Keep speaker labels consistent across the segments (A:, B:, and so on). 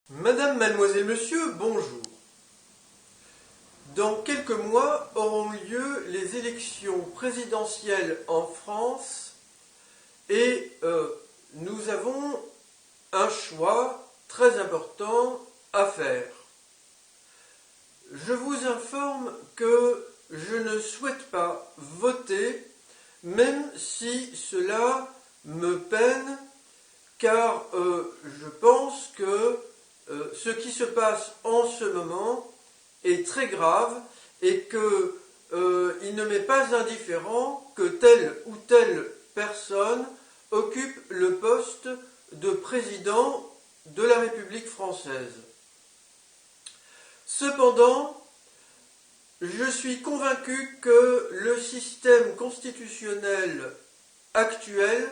A: Madame, mademoiselle, monsieur, bonjour. Dans quelques mois auront lieu les élections présidentielles en France et nous avons un choix très important à faire. Je vous informe que je ne souhaite pas voter, même si cela me peine, car je pense que ce qui se passe en ce moment est très grave et qu'il ne m'est pas indifférent que telle ou telle personne occupe le poste de président de la République française. Cependant, je suis convaincu que le système constitutionnel actuel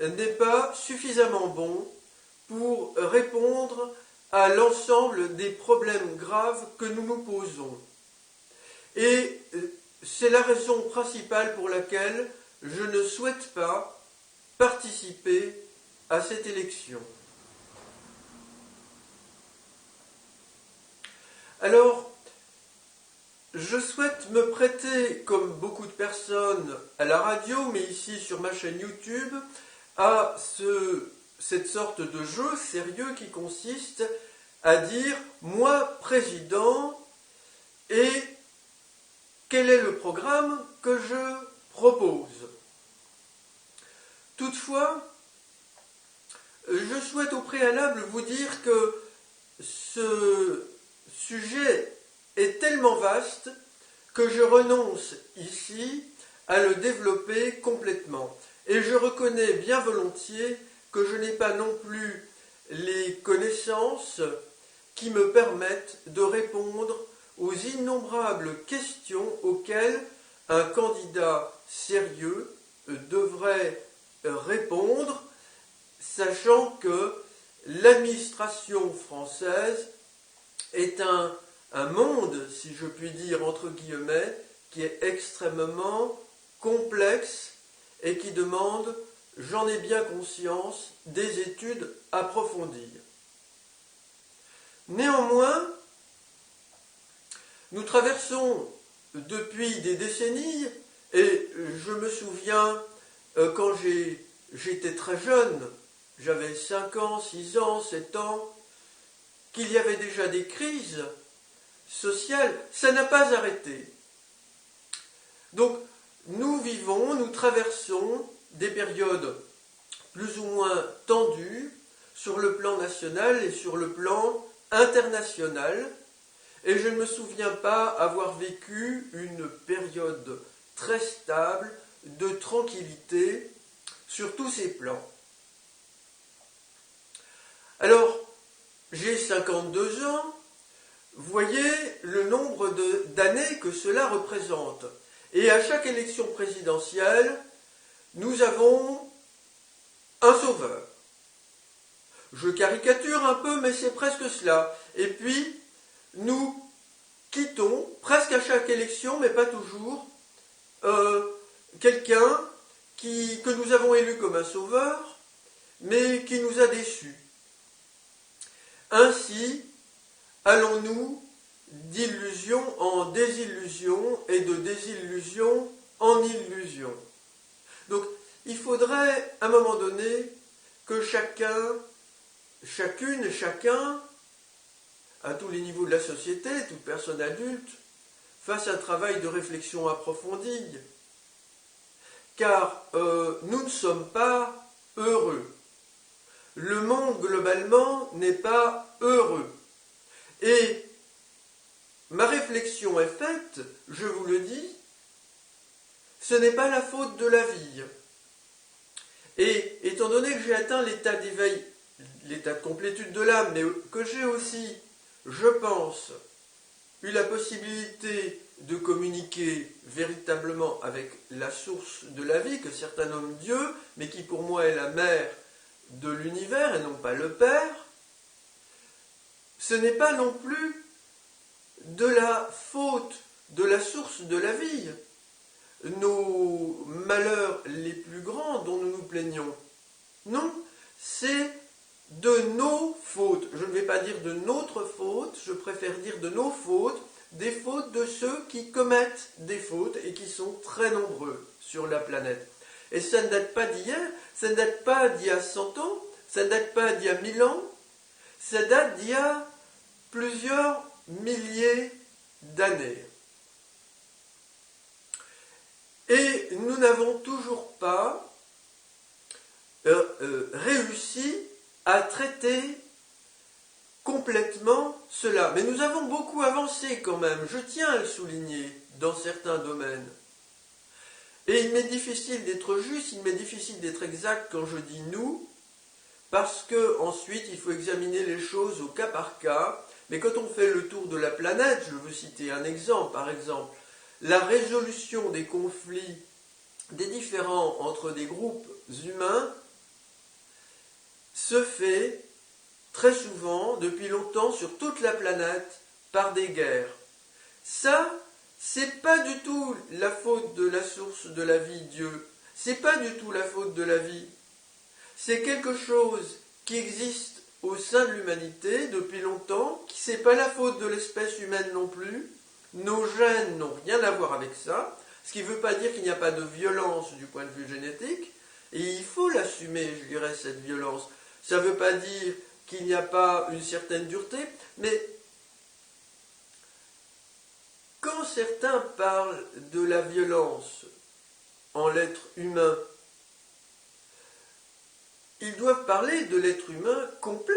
A: n'est pas suffisamment bon pour répondre à l'ensemble des problèmes graves que nous nous posons. Et c'est la raison principale pour laquelle je ne souhaite pas participer à cette élection. Alors, je souhaite me prêter, comme beaucoup de personnes à la radio, mais ici sur ma chaîne YouTube, à cette sorte de jeu sérieux qui consiste à dire « moi, président » et quel est le programme que je propose. Toutefois, je souhaite au préalable vous dire que ce sujet est tellement vaste que je renonce ici à le développer complètement. Et je reconnais bien volontiers que je n'ai pas non plus les connaissances qui me permettent de répondre aux innombrables questions auxquelles un candidat sérieux devrait répondre, sachant que l'administration française est un monde, si je puis dire entre guillemets, qui est extrêmement complexe et qui demande, j'en ai bien conscience, des études approfondies. Néanmoins, nous traversons depuis des décennies, et je me souviens quand j'étais très jeune, j'avais 5 ans, 6 ans, 7 ans, qu'il y avait déjà des crises sociales, ça n'a pas arrêté. Donc, nous traversons des périodes plus ou moins tendues sur le plan national et sur le plan international, et je ne me souviens pas avoir vécu une période très stable de tranquillité sur tous ces plans. Alors, j'ai 52 ans, voyez le nombre d'années que cela représente. Et à chaque élection présidentielle, nous avons un sauveur. Je caricature un peu, mais c'est presque cela. Et puis, nous quittons, presque à chaque élection, mais pas toujours, quelqu'un que nous avons élu comme un sauveur, mais qui nous a déçus. Ainsi, allons-nous d'illusion en désillusion et de désillusion en illusion. Donc, il faudrait, à un moment donné, que chacune et chacun, à tous les niveaux de la société, toute personne adulte, fasse un travail de réflexion approfondie. Car nous ne sommes pas heureux. Le monde, globalement, n'est pas heureux. Et ma réflexion est faite, je vous le dis, ce n'est pas la faute de la vie. Et étant donné que j'ai atteint l'état d'éveil, l'état de complétude de l'âme, mais que j'ai aussi, je pense, eu la possibilité de communiquer véritablement avec la source de la vie, que certains nomment Dieu, mais qui pour moi est la mère de l'univers et non pas le Père, ce n'est pas non plus de la faute de la source de la vie, nos malheurs les plus grands dont nous nous plaignons. Non, c'est de nos fautes. Je ne vais pas dire de notre faute, je préfère dire de nos fautes, des fautes de ceux qui commettent des fautes et qui sont très nombreux sur la planète. Et ça ne date pas d'hier, ça ne date pas d'il y a 100 ans, ça ne date pas d'il y a 1000 ans, ça date d'il y a plusieurs milliers d'années. Et nous n'avons toujours pas réussi à traiter complètement cela. Mais nous avons beaucoup avancé quand même, je tiens à le souligner, dans certains domaines. Et il m'est difficile d'être juste, il m'est difficile d'être exact quand je dis nous, parce que ensuite il faut examiner les choses au cas par cas. Mais quand on fait le tour de la planète, je veux citer un exemple, par exemple, la résolution des conflits, des différends entre des groupes humains, se fait très souvent, depuis longtemps, sur toute la planète, par des guerres. Ça, c'est pas du tout la faute de la source de la vie, Dieu. C'est pas du tout la faute de la vie. C'est quelque chose qui existe au sein de l'humanité depuis longtemps, qui c'est pas la faute de l'espèce humaine non plus. Nos gènes n'ont rien à voir avec ça, ce qui ne veut pas dire qu'il n'y a pas de violence du point de vue génétique, et il faut l'assumer, je dirais, cette violence. Ça ne veut pas dire qu'il n'y a pas une certaine dureté, mais quand certains parlent de la violence en l'être humain, ils doivent parler de l'être humain complet,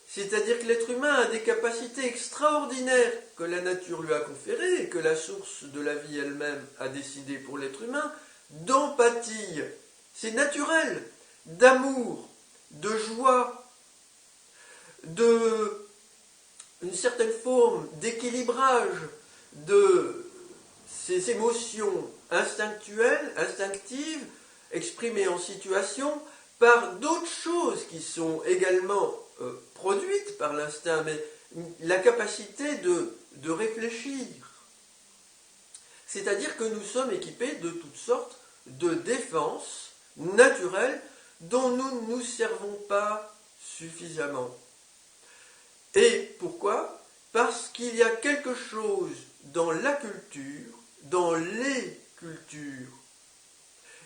A: c'est-à-dire que l'être humain a des capacités extraordinaires que la nature lui a conférées et que la source de la vie elle-même a décidé pour l'être humain, d'empathie, c'est naturel, d'amour, de joie, une certaine forme d'équilibrage de ces émotions instinctuelles, instinctives, exprimées en situation, par d'autres choses qui sont également produites par l'instinct, mais la capacité de réfléchir. C'est-à-dire que nous sommes équipés de toutes sortes de défenses naturelles dont nous ne nous servons pas suffisamment. Et pourquoi ? Parce qu'il y a quelque chose dans la culture, dans les cultures.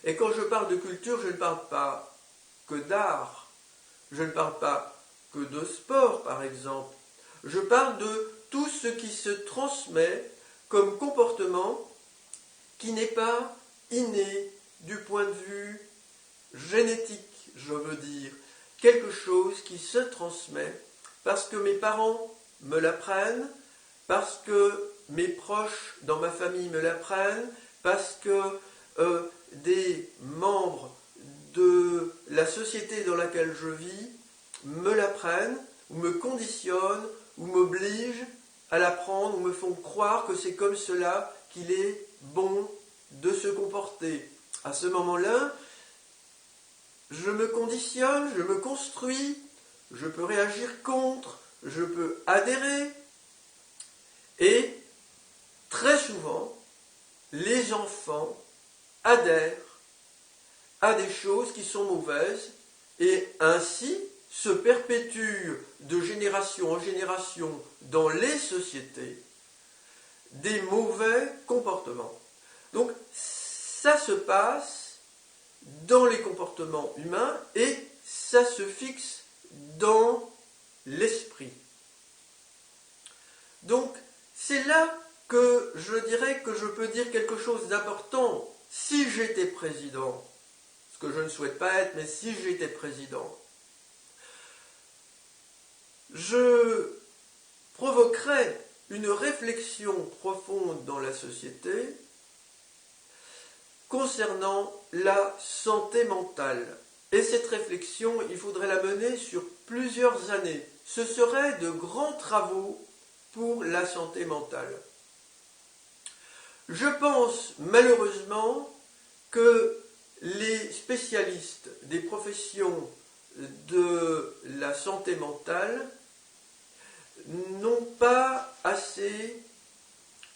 A: Et quand je parle de culture, je ne parle pas que d'art, je ne parle pas que de sport par exemple, je parle de tout ce qui se transmet comme comportement qui n'est pas inné du point de vue génétique, je veux dire, quelque chose qui se transmet parce que mes parents me l'apprennent, parce que mes proches dans ma famille me l'apprennent, parce que des membres de la société dans laquelle je vis me l'apprennent, ou me conditionnent, ou m'obligent à l'apprendre, ou me font croire que c'est comme cela qu'il est bon de se comporter. À ce moment-là, je me conditionne, je me construis, je peux réagir contre, je peux adhérer. Et très souvent, les enfants adhèrent à des choses qui sont mauvaises et ainsi se perpétuent de génération en génération dans les sociétés des mauvais comportements. Donc ça se passe dans les comportements humains et ça se fixe dans l'esprit. Donc c'est là que je dirais que je peux dire quelque chose d'important. Si j'étais président, ce que je ne souhaite pas être, mais si j'étais président, je provoquerais une réflexion profonde dans la société concernant la santé mentale. Et cette réflexion, il faudrait la mener sur plusieurs années. Ce seraient de grands travaux pour la santé mentale. Je pense malheureusement que les spécialistes des professions de la santé mentale n'ont pas assez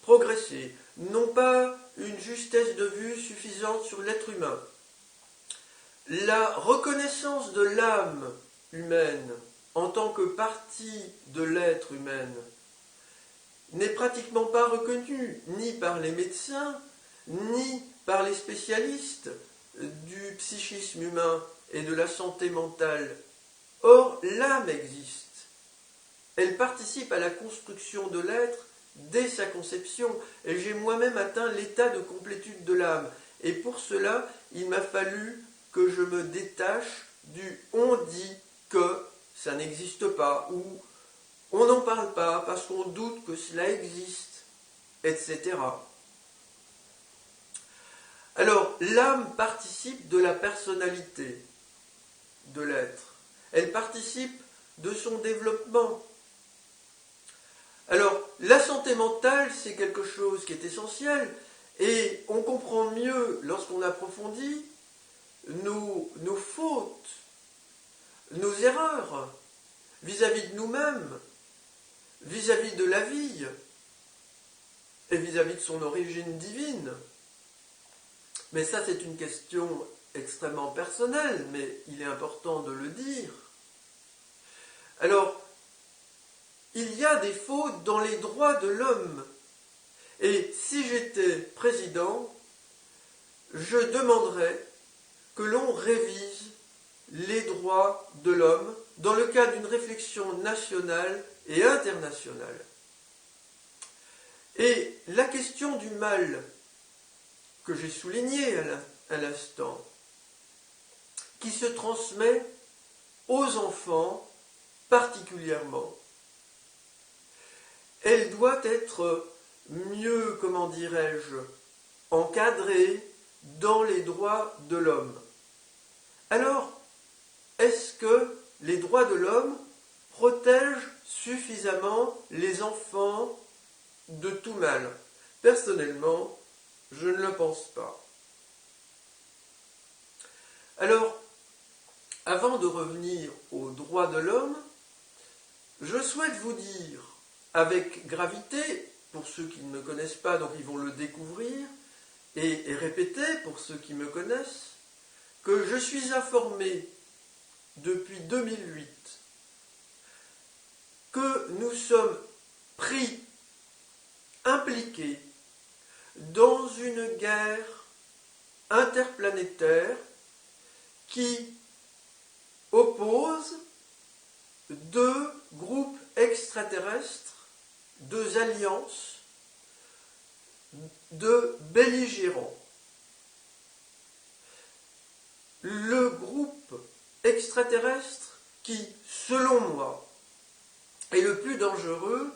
A: progressé, n'ont pas une justesse de vue suffisante sur l'être humain. La reconnaissance de l'âme humaine en tant que partie de l'être humain, n'est pratiquement pas reconnue ni par les médecins, ni par les spécialistes du psychisme humain et de la santé mentale. Or, l'âme existe. Elle participe à la construction de l'être dès sa conception, et j'ai moi-même atteint l'état de complétude de l'âme. Et pour cela, il m'a fallu que je me détache du « on dit que ça n'existe pas » ou « on n'en parle pas parce qu'on doute que cela existe », etc. Alors, l'âme participe de la personnalité de l'être. Elle participe de son développement. Alors, la santé mentale, c'est quelque chose qui est essentiel, et on comprend mieux, lorsqu'on approfondit, nos fautes, nos erreurs, vis-à-vis de nous-mêmes, vis-à-vis de la vie, et vis-à-vis de son origine divine. Mais ça, c'est une question extrêmement personnelle, mais il est important de le dire. Alors, il y a des fautes dans les droits de l'homme. Et si j'étais président, je demanderais que l'on révise les droits de l'homme dans le cadre d'une réflexion nationale et internationale. Et la question du mal que j'ai souligné à l'instant, qui se transmet aux enfants particulièrement, elle doit être mieux, comment dirais-je, encadrée dans les droits de l'homme. Alors, est-ce que les droits de l'homme protègent suffisamment les enfants de tout mal? Personnellement, je ne le pense pas. Alors, avant de revenir aux droits de l'homme, je souhaite vous dire avec gravité, pour ceux qui ne me connaissent pas, donc ils vont le découvrir, et répéter pour ceux qui me connaissent, que je suis informé depuis 2008 que nous sommes pris, impliqués dans une guerre interplanétaire qui oppose deux groupes extraterrestres, deux alliances de belligérants. Le groupe extraterrestre qui, selon moi, est le plus dangereux,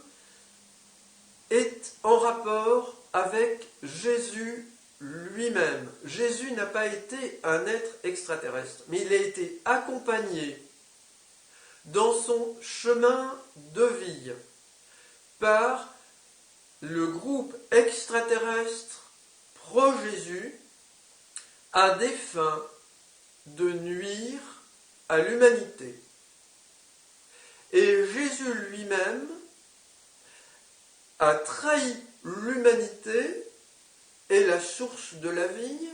A: est en rapport avec Jésus lui-même. Jésus n'a pas été un être extraterrestre, mais il a été accompagné dans son chemin de vie par le groupe extraterrestre pro-Jésus à des fins de nuire à l'humanité. Et Jésus lui-même a trahi l'humanité et la source de la vie,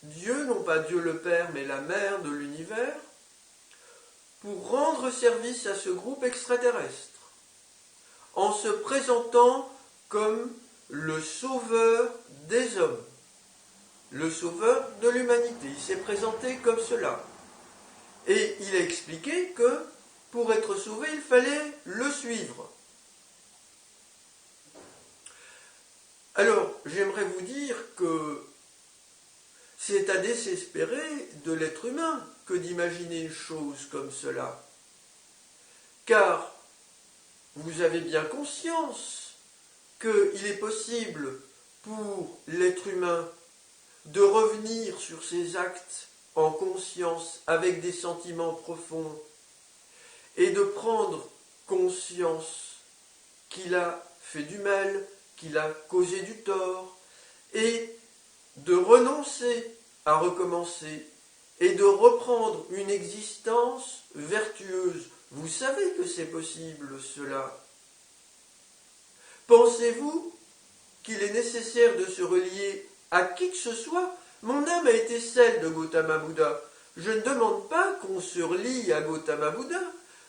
A: Dieu, non pas Dieu le Père, mais la mère de l'univers, pour rendre service à ce groupe extraterrestre, en se présentant comme le sauveur des hommes, le sauveur de l'humanité. Il s'est présenté comme cela. Et il a expliqué que pour être sauvé, il fallait le suivre. Alors, j'aimerais vous dire que c'est à désespérer de l'être humain que d'imaginer une chose comme cela. Car vous avez bien conscience qu'il est possible pour l'être humain de revenir sur ses actes en conscience avec des sentiments profonds et de prendre conscience qu'il a fait du mal, qu'il a causé du tort, et de renoncer à recommencer et de reprendre une existence vertueuse. Vous savez que c'est possible cela. Pensez-vous qu'il est nécessaire de se relier à qui que ce soit? Mon âme a été celle de Gautama Bouddha. Je ne demande pas qu'on se relie à Gautama Bouddha.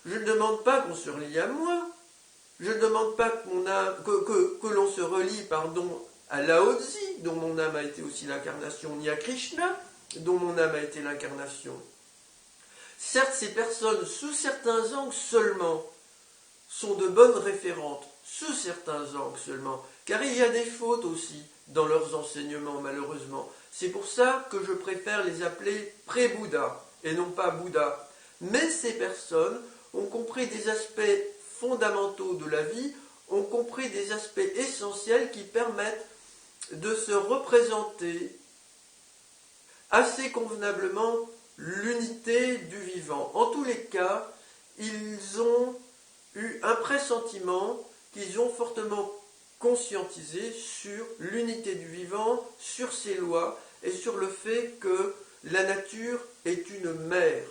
A: Je ne demande pas qu'on se relie à moi. Je ne demande pas que l'on se relie à Lao Tzu, dont mon âme a été aussi l'incarnation, ni à Krishna, dont mon âme a été l'incarnation. Certes, ces personnes, sous certains angles seulement, sont de bonnes référentes, sous certains angles seulement, car il y a des fautes aussi dans leurs enseignements, malheureusement. C'est pour ça que je préfère les appeler pré-Bouddha, et non pas Bouddha. Mais ces personnes ont compris des aspects fondamentaux de la vie, ont compris des aspects essentiels qui permettent de se représenter assez convenablement l'unité du vivant. En tous les cas, ils ont eu un pressentiment qu'ils ont fortement conscientisé sur l'unité du vivant, sur ses lois et sur le fait que la nature est une mère.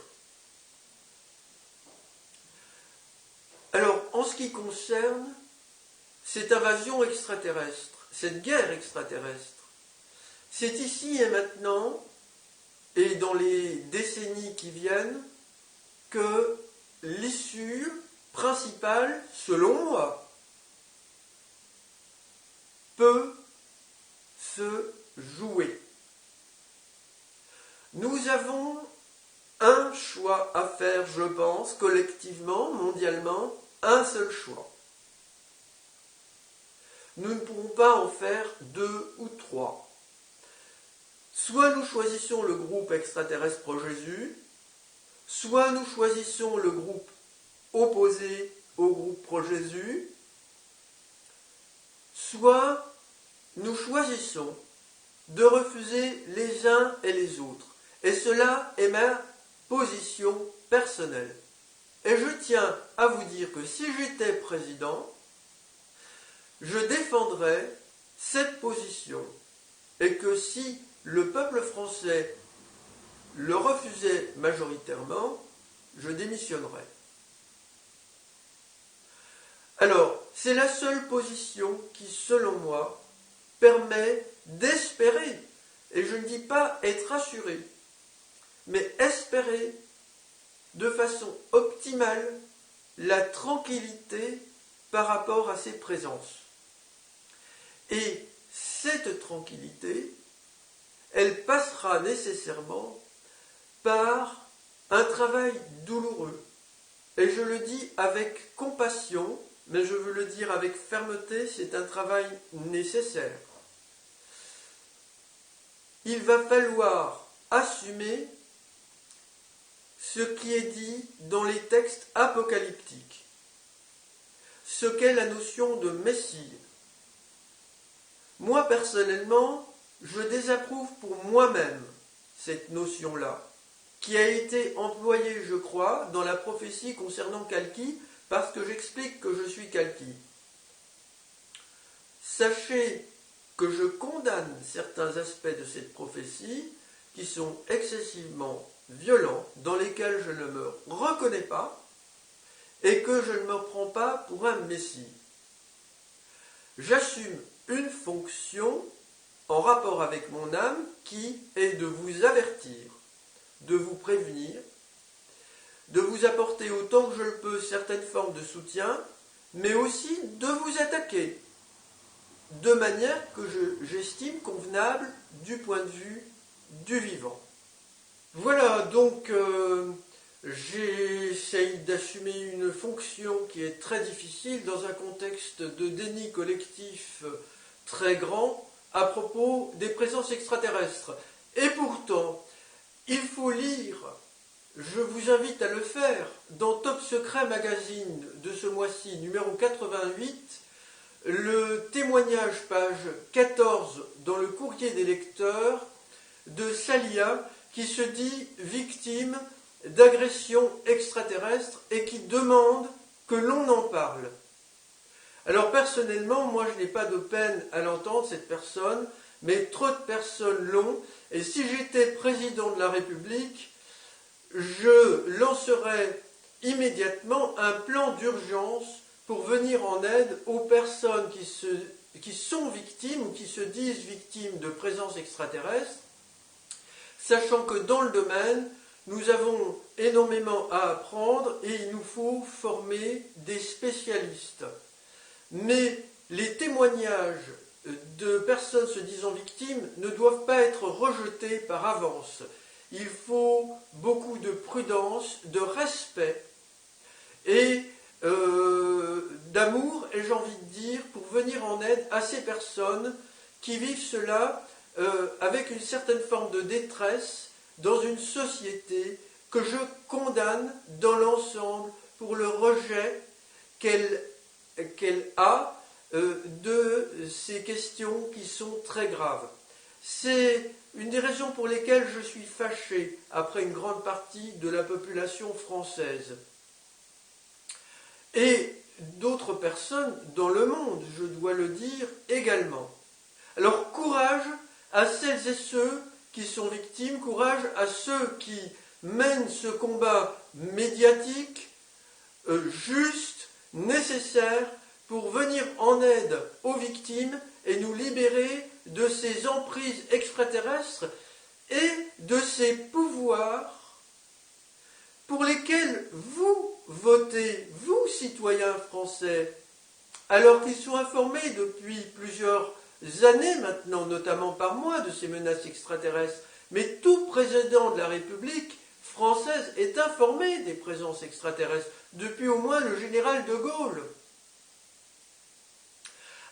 A: Alors, en ce qui concerne cette invasion extraterrestre, cette guerre extraterrestre, c'est ici et maintenant, et dans les décennies qui viennent, que l'issue principale, selon moi, peut se jouer. Nous avons un choix à faire, je pense, collectivement, mondialement, un seul choix. Nous ne pourrons pas en faire 2 ou 3. Soit nous choisissons le groupe extraterrestre pro-Jésus, soit nous choisissons le groupe opposé au groupe pro-Jésus, soit nous choisissons de refuser les uns et les autres. Et cela est ma position personnelle. Et je tiens à vous dire que si j'étais président, je défendrais cette position. Et que si le peuple français le refusait majoritairement, je démissionnerais. Alors, c'est la seule position qui, selon moi, permet d'espérer, et je ne dis pas être assuré, mais espérer de façon optimale la tranquillité par rapport à ces présences. Et cette tranquillité, elle passera nécessairement par un travail douloureux. Et je le dis avec compassion, mais je veux le dire avec fermeté, c'est un travail nécessaire. Il va falloir assumer ce qui est dit dans les textes apocalyptiques, ce qu'est la notion de Messie. Moi, personnellement, je désapprouve pour moi-même cette notion-là, qui a été employée, je crois, dans la prophétie concernant Kalki, parce que j'explique que je suis Kalki. Sachez que je condamne certains aspects de cette prophétie qui sont excessivement violents, dans lesquels je ne me reconnais pas, et que je ne me prends pas pour un messie. J'assume une fonction en rapport avec mon âme qui est de vous avertir, de vous prévenir, de vous apporter autant que je le peux certaines formes de soutien, mais aussi de vous attaquer, de manière que j'estime convenable du point de vue du vivant. Voilà, donc j'essaye d'assumer une fonction qui est très difficile dans un contexte de déni collectif très grand à propos des présences extraterrestres. Et pourtant, il faut lire, je vous invite à le faire, dans Top Secret Magazine de ce mois-ci, numéro 88, le témoignage, page 14, dans le courrier des lecteurs, de Salia, qui se dit victime d'agressions extraterrestres et qui demande que l'on en parle. Alors personnellement, moi je n'ai pas de peine à l'entendre, cette personne, mais trop de personnes l'ont, et si j'étais président de la République, je lancerais immédiatement un plan d'urgence pour venir en aide aux personnes qui sont victimes ou qui se disent victimes de présences extraterrestres, sachant que dans le domaine, nous avons énormément à apprendre et il nous faut former des spécialistes. Mais les témoignages de personnes se disant victimes ne doivent pas être rejetés par avance. Il faut beaucoup de prudence, de respect et d'amour, et j'ai envie de dire, pour venir en aide à ces personnes qui vivent cela avec une certaine forme de détresse dans une société que je condamne dans l'ensemble pour le rejet qu'elle a de ces questions qui sont très graves. C'est une des raisons pour lesquelles je suis fâché après une grande partie de la population française. Et d'autres personnes dans le monde, je dois le dire également. Alors courage à celles et ceux qui sont victimes, courage à ceux qui mènent ce combat médiatique, juste, nécessaire, pour venir en aide aux victimes et nous libérer de ces emprises extraterrestres et de ces pouvoirs pour lesquels vous votez, vous citoyens français, alors qu'ils sont informés depuis plusieurs années maintenant, notamment par moi, de ces menaces extraterrestres. Mais tout président de la République française est informé des présences extraterrestres, depuis au moins le général de Gaulle.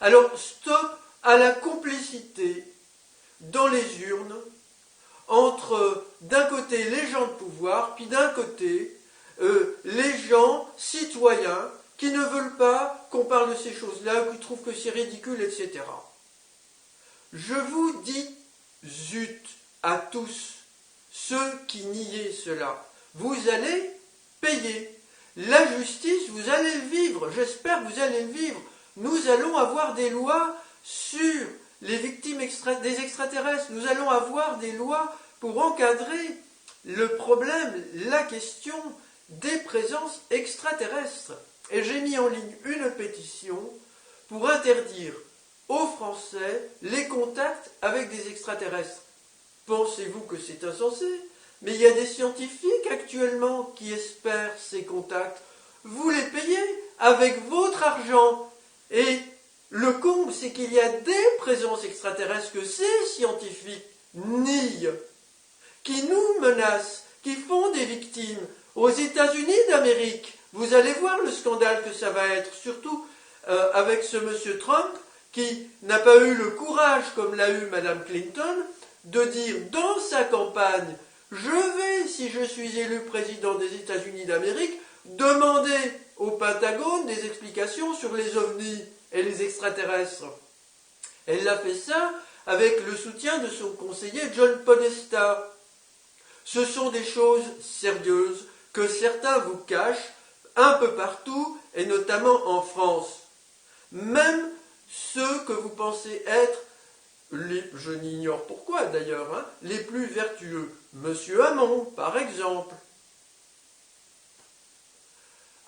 A: Alors, stop à la complicité dans les urnes entre, d'un côté, les gens de pouvoir, puis d'un côté, les gens citoyens qui ne veulent pas qu'on parle de ces choses-là, qui trouvent que c'est ridicule, etc. Je vous dis zut à tous ceux qui niaient cela. Vous allez payer. La justice, vous allez le vivre. J'espère que vous allez le vivre. Nous allons avoir des lois sur les victimes des extraterrestres. Nous allons avoir des lois pour encadrer le problème, la question des présences extraterrestres. Et j'ai mis en ligne une pétition pour interdire aux Français les contacts avec des extraterrestres. Pensez-vous que c'est insensé? Mais il y a des scientifiques actuellement qui espèrent ces contacts. Vous les payez avec votre argent. Et le comble, c'est qu'il y a des présences extraterrestres que ces scientifiques nient, qui nous menacent, qui font des victimes. Aux États-Unis d'Amérique, vous allez voir le scandale que ça va être, surtout avec ce monsieur Trump, qui n'a pas eu le courage, comme l'a eu Madame Clinton, de dire dans sa campagne « Je vais, si je suis élu président des États-Unis d'Amérique, demander au Pentagone des explications sur les ovnis et les extraterrestres. » Elle a fait ça avec le soutien de son conseiller John Podesta. Ce sont des choses sérieuses que certains vous cachent un peu partout, et notamment en France. Même ceux que vous pensez être, je n'ignore pourquoi d'ailleurs, les plus vertueux. Monsieur Hamon, par exemple.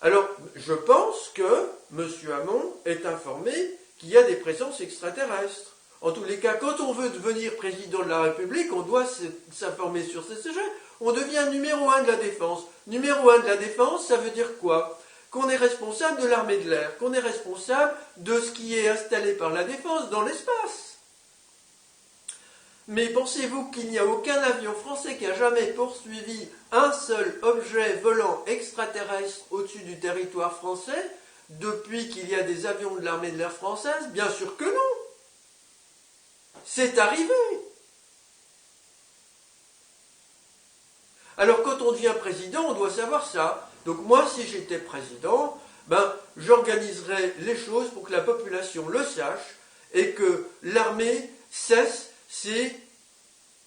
A: Alors, je pense que monsieur Hamon est informé qu'il y a des présences extraterrestres. En tous les cas, quand on veut devenir président de la République, on doit s'informer sur ces sujets. On devient numéro 1 de la défense. Numéro 1 de la défense, ça veut dire quoi? Qu'on est responsable de l'armée de l'air, qu'on est responsable de ce qui est installé par la défense dans l'espace. Mais pensez-vous qu'il n'y a aucun avion français qui a jamais poursuivi un seul objet volant extraterrestre au-dessus du territoire français depuis qu'il y a des avions de l'armée de l'air française? Bien sûr que non. C'est arrivé. Alors quand on devient président, on doit savoir ça. Donc moi, si j'étais président, j'organiserais les choses pour que la population le sache et que l'armée cesse ses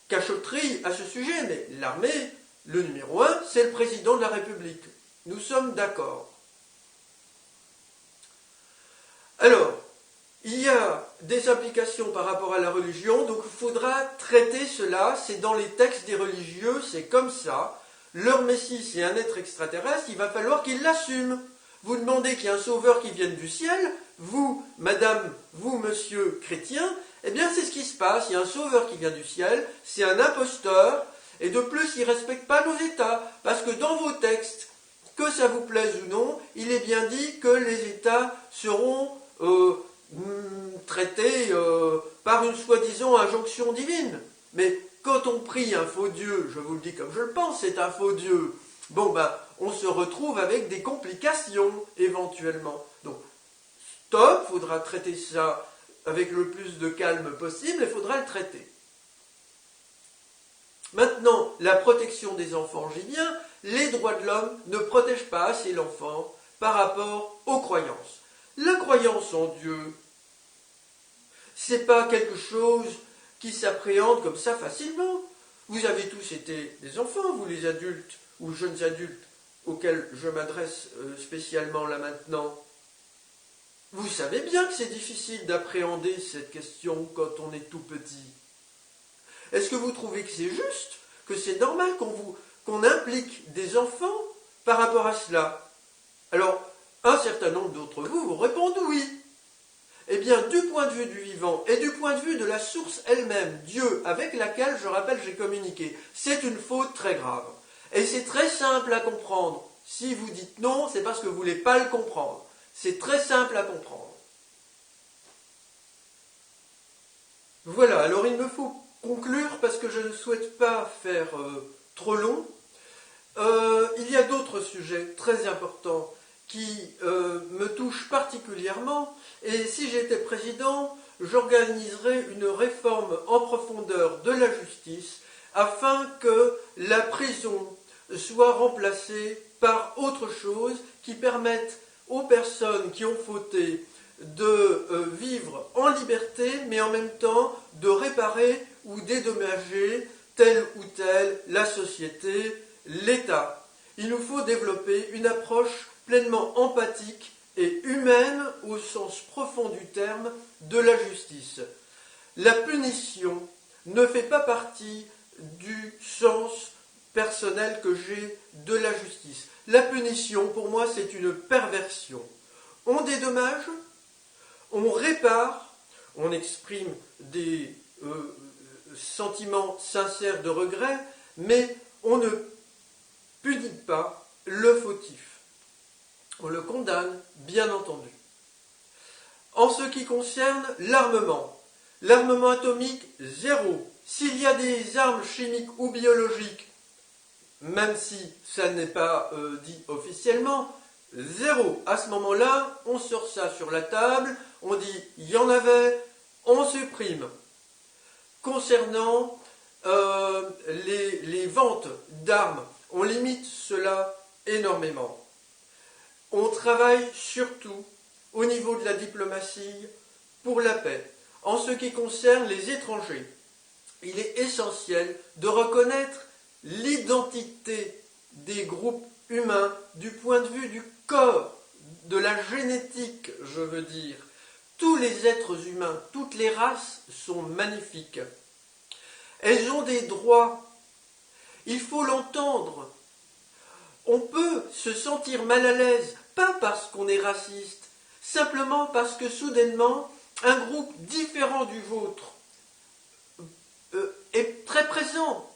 A: cachotteries à ce sujet. Mais l'armée, le numéro 1, c'est le président de la République. Nous sommes d'accord. Alors, il y a des implications par rapport à la religion, donc il faudra traiter cela, c'est dans les textes des religieux, c'est comme ça. Leur Messie, c'est un être extraterrestre, il va falloir qu'il l'assume. Vous demandez qu'il y ait un sauveur qui vienne du ciel, vous, madame, vous, monsieur chrétien, eh bien c'est ce qui se passe, il y a un sauveur qui vient du ciel, c'est un imposteur, Et de plus, ils ne respectent pas nos États, parce que dans vos textes, que ça vous plaise ou non, il est bien dit que les États seront traités par une soi-disant injonction divine. Mais quand on prie un faux Dieu, je vous le dis comme je le pense, c'est un faux Dieu, bon ben, on se retrouve avec des complications, éventuellement. Donc, stop, il faudra traiter ça avec le plus de calme possible, il faudra le traiter. Maintenant, la protection des enfants, j'y viens, les droits de l'homme ne protègent pas assez l'enfant par rapport aux croyances. La croyance en Dieu, c'est pas quelque chose qui s'appréhende comme ça facilement. Vous avez tous été des enfants, vous les adultes ou jeunes adultes auxquels je m'adresse spécialement là maintenant. Vous savez bien que c'est difficile d'appréhender cette question quand on est tout petit. Est-ce que vous trouvez que c'est juste, que c'est normal qu'on implique des enfants par rapport à cela? Alors, un certain nombre d'entre vous répondent oui. Eh bien, du point de vue du vivant et du point de vue de la source elle-même, Dieu, avec laquelle, je rappelle, j'ai communiqué, c'est une faute très grave. Et c'est très simple à comprendre. Si vous dites non, c'est parce que vous ne voulez pas le comprendre. C'est très simple à comprendre. Voilà, alors il me faut conclure parce que je ne souhaite pas faire trop long. Il y a d'autres sujets très importants qui me touchent particulièrement, et si j'étais président, j'organiserais une réforme en profondeur de la justice afin que la prison soit remplacée par autre chose qui permette aux personnes qui ont fauté de vivre en liberté, mais en même temps de réparer ou dédommager telle ou telle, la société, l'État. Il nous faut développer une approche pleinement empathique et humaine au sens profond du terme de la justice. La punition ne fait pas partie du sens personnel que j'ai de la justice. La punition, pour moi, c'est une perversion. On dédommage, on répare, on exprime des sentiments sincères de regret, mais on ne punit pas le fautif. On le condamne, bien entendu. En ce qui concerne l'armement atomique, zéro. S'il y a des armes chimiques ou biologiques, même si ça n'est pas dit officiellement, zéro. À ce moment-là, on sort ça sur la table, on dit il y en avait, on supprime. Concernant les ventes d'armes, on limite cela énormément. On travaille surtout au niveau de la diplomatie pour la paix. En ce qui concerne les étrangers, il est essentiel de reconnaître l'identité des groupes humains du point de vue du corps, de la génétique, je veux dire. Tous les êtres humains, toutes les races sont magnifiques. Elles ont des droits. Il faut l'entendre. On peut se sentir mal à l'aise, pas parce qu'on est raciste, simplement parce que soudainement, un groupe différent du vôtre est très présent